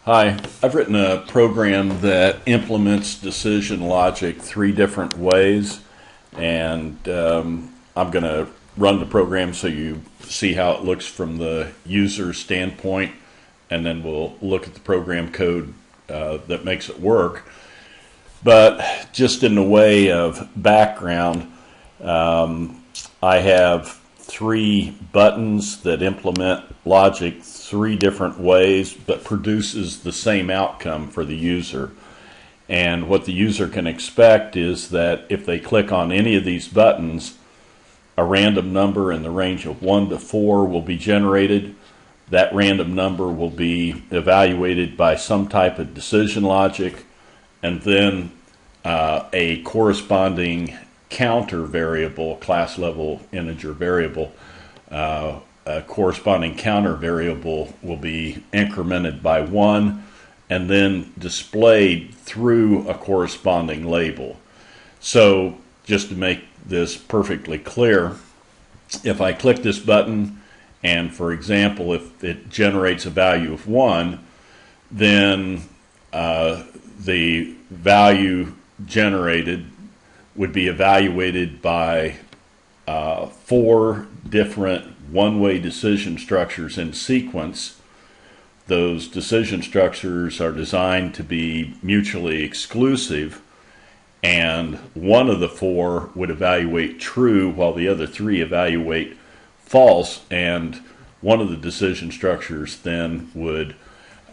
Hi, I've written a program that implements decision logic three different ways, and I'm going to run the program so you see how it looks from the user standpoint, and then we'll look at the program code that makes it work. But just in the way of background, I have three buttons that implement logic three different ways but produces the same outcome for the user. And what the user can expect is that if they click on any of these buttons, a random number in the range of 1 to 4 will be generated. That random number will be evaluated by some type of decision logic, and then a corresponding counter variable, class level integer variable, a corresponding counter variable will be incremented by 1 and then displayed through a corresponding label. So just to make this perfectly clear, if I click this button and, for example, if it generates a value of 1, then the value generated would be evaluated by 4 different one-way decision structures in sequence. Those decision structures are designed to be mutually exclusive, and one of the 4 would evaluate true while the other 3 evaluate false, and one of the decision structures then would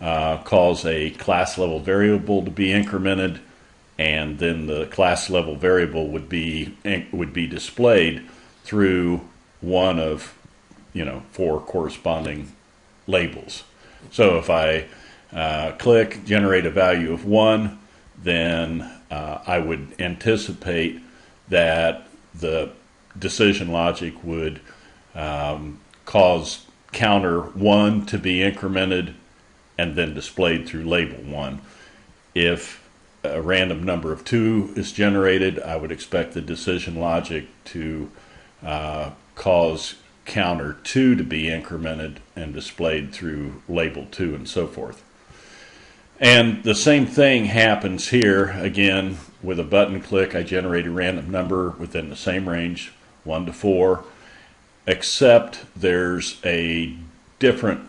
cause a class level variable to be incremented, and then the class level variable would be displayed through one of 4 corresponding labels. So if I click generate a value of 1, then I would anticipate that the decision logic would cause counter 1 to be incremented and then displayed through label 1. If a random number of 2 is generated, I would expect the decision logic to cause counter 2 to be incremented and displayed through label 2, and so forth. And the same thing happens here. Again, with a button click, I generate a random number within the same range, 1 to 4, except there's a different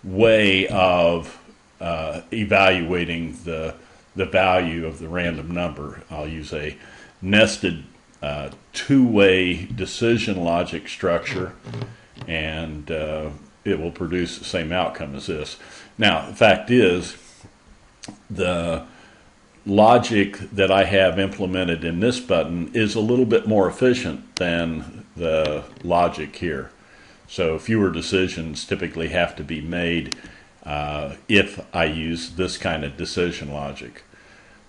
way of evaluating the value of the random number. I'll use a nested two-way decision logic structure, and it will produce the same outcome as this. Now, the fact is, the logic that I have implemented in this button is a little bit more efficient than the logic here. So fewer decisions typically have to be made if I use this kind of decision logic.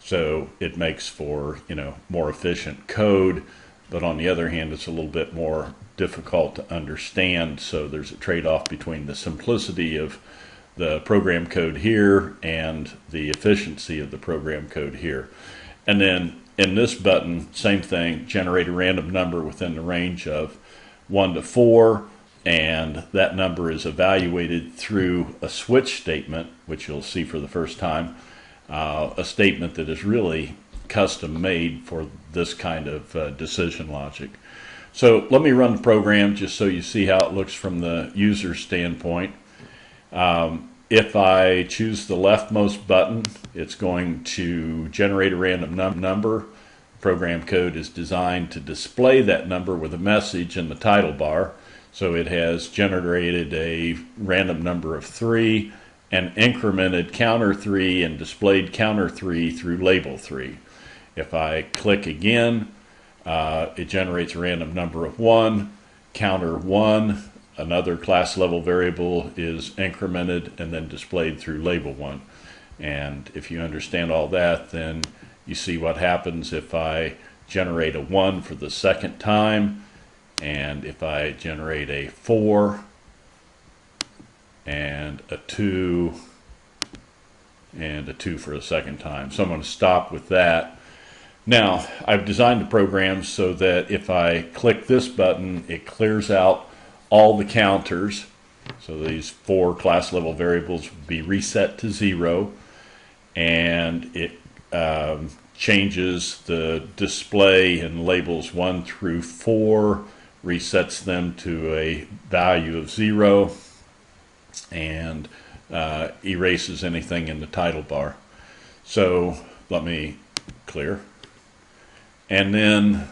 So it makes for more efficient code, but on the other hand, it's a little bit more difficult to understand. So there's a trade-off between the simplicity of the program code here and the efficiency of the program code here. And then in this button, same thing, generate a random number within the range of 1 to 4, and that number is evaluated through a switch statement, which you'll see for the first time. A statement that is really custom made for this kind of decision logic. So let me run the program just so you see how it looks from the user standpoint. If I choose the leftmost button, it's going to generate a random number. Program code is designed to display that number with a message in the title bar. So it has generated a random number of 3 and incremented counter 3 and displayed counter 3 through label 3. If I click again, it generates a random number of 1, counter 1, another class level variable is incremented and then displayed through label 1. And if you understand all that, then you see what happens if I generate a 1 for the second time, and if I generate a 4 and a 2 and a 2 for a second time. So I'm going to stop with that. Now, I've designed the program so that if I click this button, it clears out all the counters, So these 4 class level variables will be reset to 0, and it changes the display in labels 1 through 4, resets them to a value of 0, and erases anything in the title bar. So let me clear. And then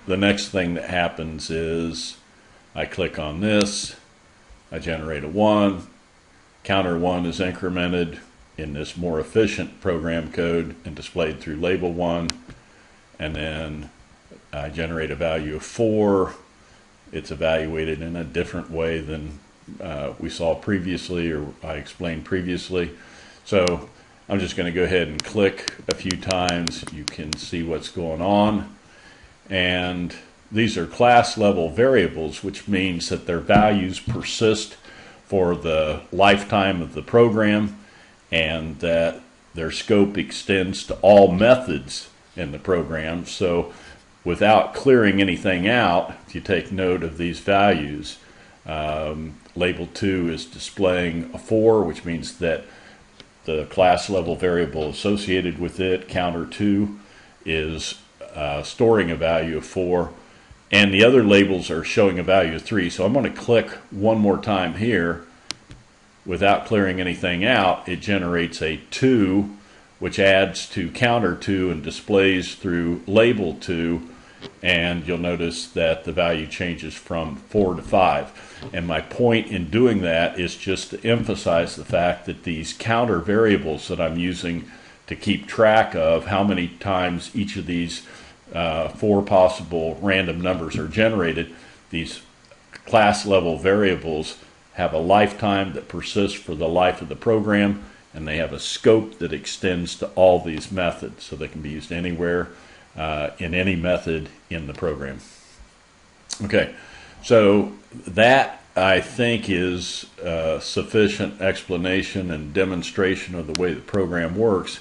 the next thing that happens is I click on this, I generate a 1, counter 1 is incremented in this more efficient program code and displayed through label 1, and then I generate a value of 4. It's evaluated in a different way than we saw previously, or I explained previously. So I'm just going to go ahead and click a few times. You can see what's going on. And these are class level variables, which means that their values persist for the lifetime of the program, and that their scope extends to all methods in the program. So without clearing anything out, if you take note of these values, label 2 is displaying a 4, which means that the class level variable associated with it, counter 2, is storing a value of 4, and the other labels are showing a value of 3. So I'm going to click one more time here. Without clearing anything out, it generates a 2, which adds to counter 2 and displays through label 2, and you'll notice that the value changes from 4 to 5. And my point in doing that is just to emphasize the fact that these counter variables that I'm using to keep track of how many times each of these 4 possible random numbers are generated, these class level variables have a lifetime that persists for the life of the program, and they have a scope that extends to all these methods, so they can be used anywhere in any method in the program. Okay, so that I think is sufficient explanation and demonstration of the way the program works.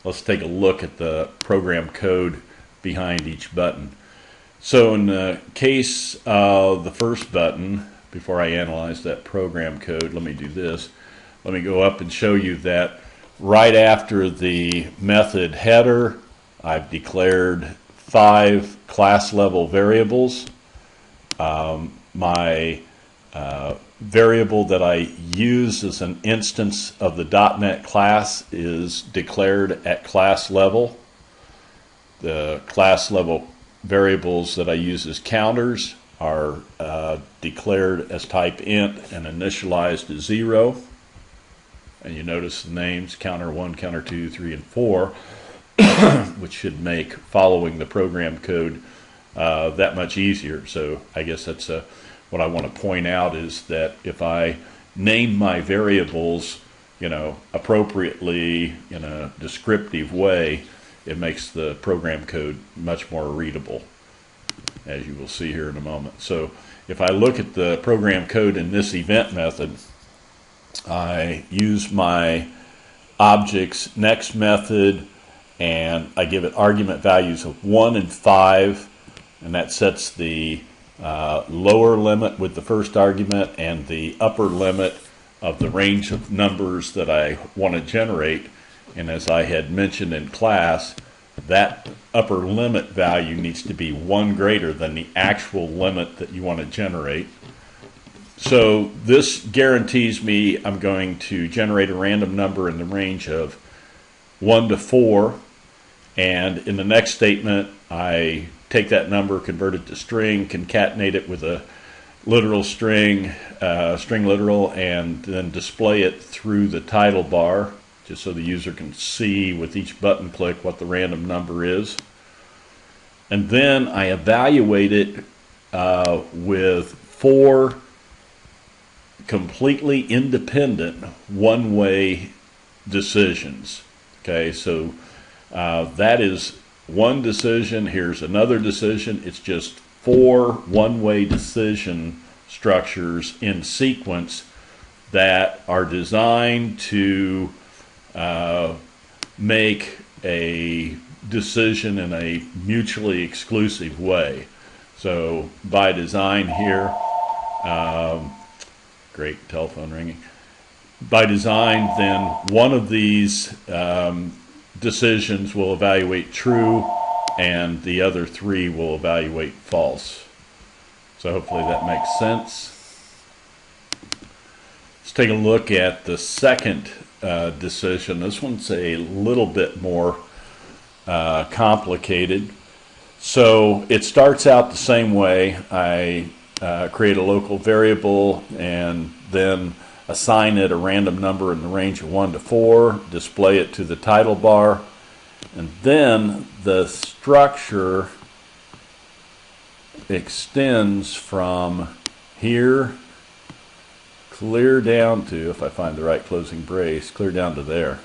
Let's take a look at the program code behind each button. So in the case of the first button, before I analyze that program code, let me do this. Let me go up and show you that right after the method header, I've declared 5 class level variables. My variable that I use as an instance of the .NET class is declared at class level. The class level variables that I use as counters are declared as type int and initialized as 0. And you notice the names counter 1, counter 2, 3, and 4, which should make following the program code that much easier. So I guess that's what I want to point out, is that if I name my variables, appropriately in a descriptive way, it makes the program code much more readable, as you will see here in a moment. So if I look at the program code in this event method, I use my object's next method, and I give it argument values of 1 and 5, and that sets the lower limit with the first argument and the upper limit of the range of numbers that I want to generate. And as I had mentioned in class, that upper limit value needs to be 1 greater than the actual limit that you want to generate. So this guarantees me I'm going to generate a random number in the range of 1 to 4, and in the next statement I take that number, convert it to string, concatenate it with a literal string, string literal, and then display it through the title bar, just so the user can see with each button click what the random number is. And then I evaluate it with 4 completely independent one-way decisions. Okay, so that is one decision. Here's another decision. It's just 4 one-way decision structures in sequence that are designed to make a decision in a mutually exclusive way. So by design here, Great telephone ringing. By design, then, one of these decisions will evaluate true, and the other three will evaluate false. So hopefully that makes sense. Let's take a look at the second decision. This one's a little bit more complicated. So it starts out the same way. I create a local variable and then assign it a random number in the range of 1 to 4, display it to the title bar, and then the structure extends from here clear down to, if I find the right closing brace, clear down to there.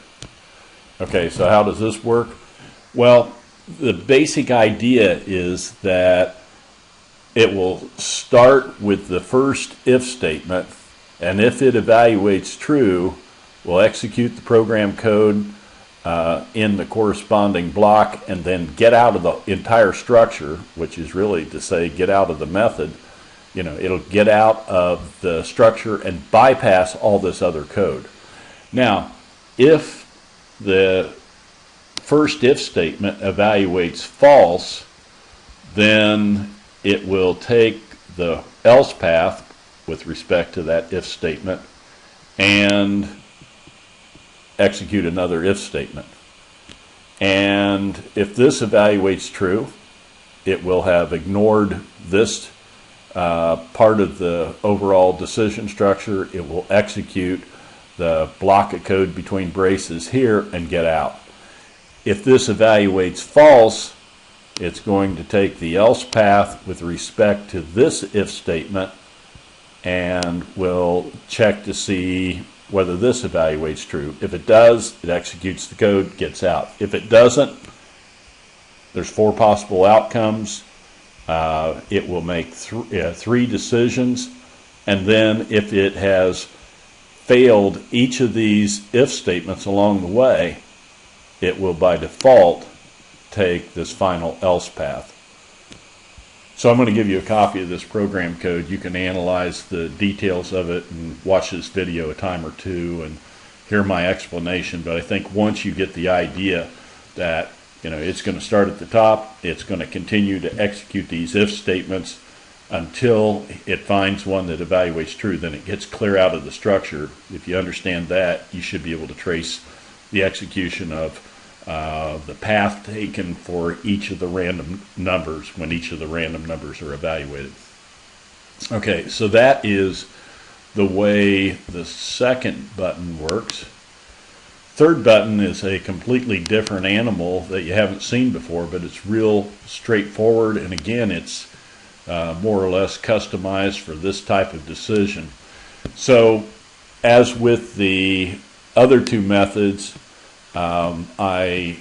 Okay, so how does this work? Well, the basic idea is that it will start with the first if statement, and if it evaluates true, we'll execute the program code in the corresponding block and then get out of the entire structure, which is really to say get out of the method. You know, it'll get out of the structure and bypass all this other code. Now, if the first if statement evaluates false, then it will take the else path with respect to that if statement and execute another if statement. And if this evaluates true, it will have ignored this part of the overall decision structure. It will execute the block of code between braces here and get out. If this evaluates false, it's going to take the else path with respect to this if statement and will check to see whether this evaluates true. If it does, it executes the code, gets out. If it doesn't, there's 4 possible outcomes. It will make 3 decisions, and then if it has failed each of these if statements along the way, it will by default take this final else path. So I'm going to give you a copy of this program code. You can analyze the details of it and watch this video a time or two and hear my explanation. But I think once you get the idea that it's going to start at the top, it's going to continue to execute these if statements until it finds one that evaluates true, then it gets clear out of the structure. If you understand that, you should be able to trace the execution of the path taken for each of the random numbers when each of the random numbers are evaluated. Okay, so that is the way the second button works. Third button is a completely different animal that you haven't seen before, but it's real straightforward, and again, it's more or less customized for this type of decision. So as with the other 2 methods, I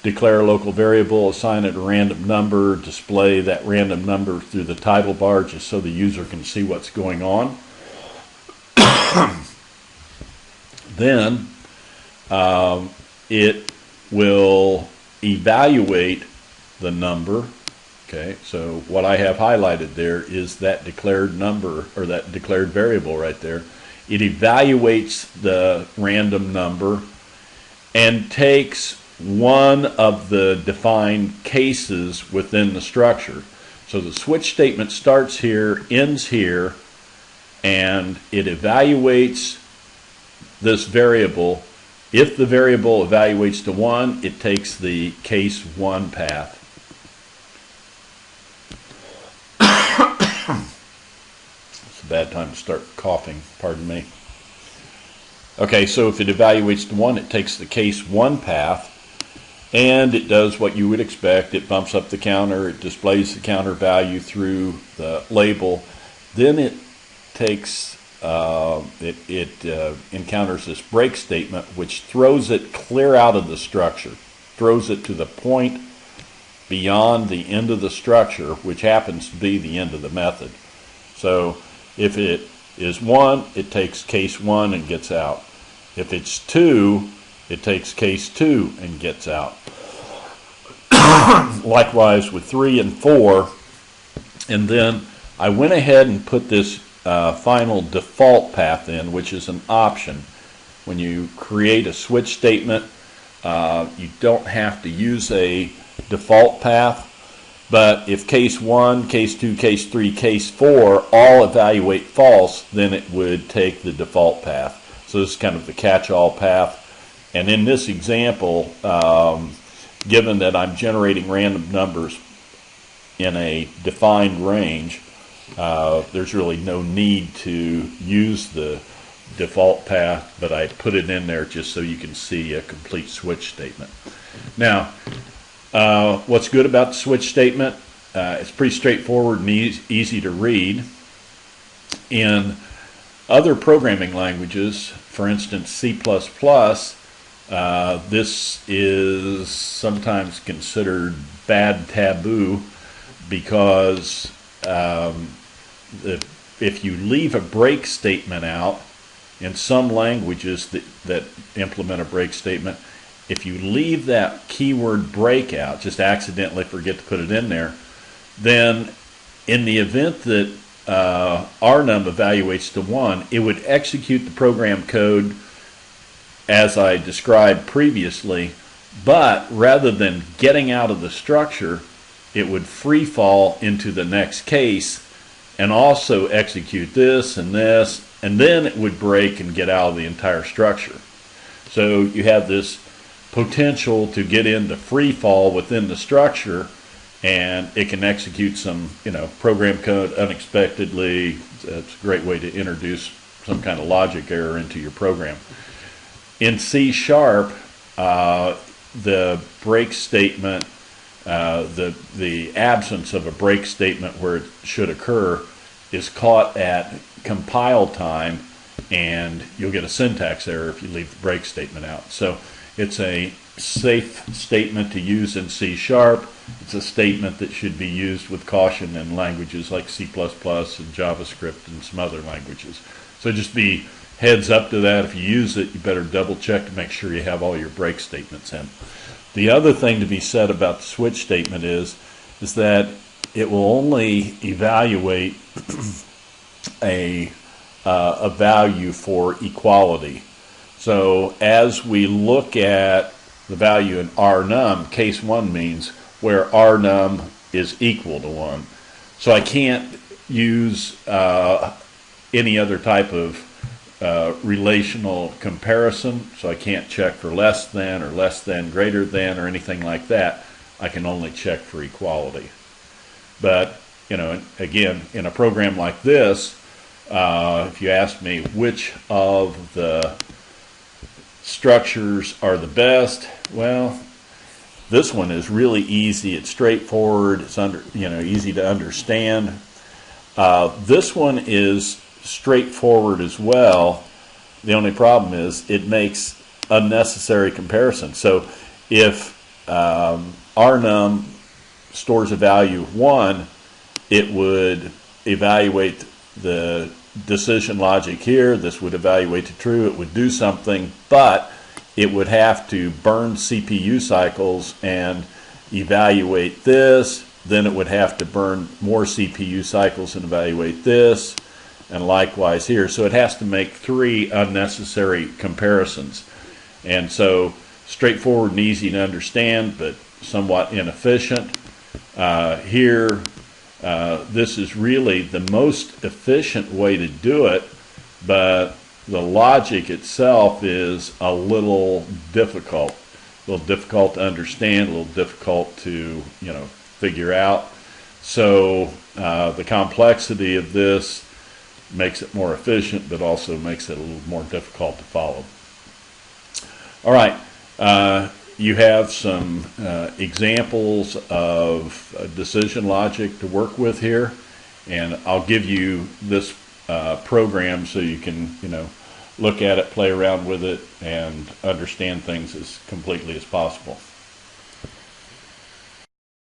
declare a local variable, assign it a random number, display that random number through the title bar just so the user can see what's going on. Then it will evaluate the number. Okay, so what I have highlighted there is that declared number, or that declared variable right there. It evaluates the random number and takes one of the defined cases within the structure. So the switch statement starts here, ends here, and it evaluates this variable. If the variable evaluates to 1, it takes the case 1 path. It's a bad time to start coughing, pardon me. Okay, so if it evaluates to 1, it takes the case 1 path, and it does what you would expect. It bumps up the counter, it displays the counter value through the label. Then it takes, encounters this break statement, which throws it clear out of the structure, throws it to the point beyond the end of the structure, which happens to be the end of the method. So if it is 1, it takes case 1 and gets out. If it's 2, it takes case 2 and gets out. Likewise with 3 and 4. And then I went ahead and put this final default path in, which is an option. When you create a switch statement, you don't have to use a default path, but if case 1, case 2, case 3, case 4 all evaluate false, then it would take the default path. So this is kind of the catch-all path. And in this example, given that I'm generating random numbers in a defined range, there's really no need to use the default path, but I put it in there just so you can see a complete switch statement. Now, what's good about the switch statement? It's pretty straightforward and easy to read. In other programming languages, for instance C++, this is sometimes considered bad taboo because if you leave a break statement out, in some languages that implement a break statement, if you leave that keyword break out, just accidentally forget to put it in there, then in the event that rnum evaluates to 1, it would execute the program code as I described previously, but rather than getting out of the structure, it would free fall into the next case and also execute this, and then it would break and get out of the entire structure. So you have this potential to get into free fall within the structure, and it can execute some program code unexpectedly. It's a great way to introduce some kind of logic error into your program. In C#, the break statement, the absence of a break statement where it should occur is caught at compile time, and you'll get a syntax error if you leave the break statement out. So it's a safe statement to use in C#. It's a statement that should be used with caution in languages like C++ and JavaScript and some other languages. So just be heads up to that. If you use it, you better double check to make sure you have all your break statements in. The other thing to be said about the switch statement is that it will only evaluate a value for equality. So as we look at the value in rnum, case 1 means where rnum is equal to 1. So I can't use any other type of relational comparison, so I can't check for less than or less than greater than or anything like that. I can only check for equality. But again, in a program like this, if you ask me which of the structures are the best, well, this one is really easy. It's straightforward. It's easy to understand. This one is straightforward as well. The only problem is it makes unnecessary comparisons. So if rnum stores a value of 1, it would evaluate the decision logic here. This would evaluate to true. It would do something, but it would have to burn CPU cycles and evaluate this. Then it would have to burn more CPU cycles and evaluate this, and likewise here. So it has to make 3 unnecessary comparisons. And so straightforward and easy to understand, but somewhat inefficient. Here, this is really the most efficient way to do it, but the logic itself is a little difficult to understand, a little difficult to figure out. So the complexity of this makes it more efficient, but also makes it a little more difficult to follow. All right, you have some examples of decision logic to work with here, and I'll give you this program so you can look at it, play around with it, and understand things as completely as possible.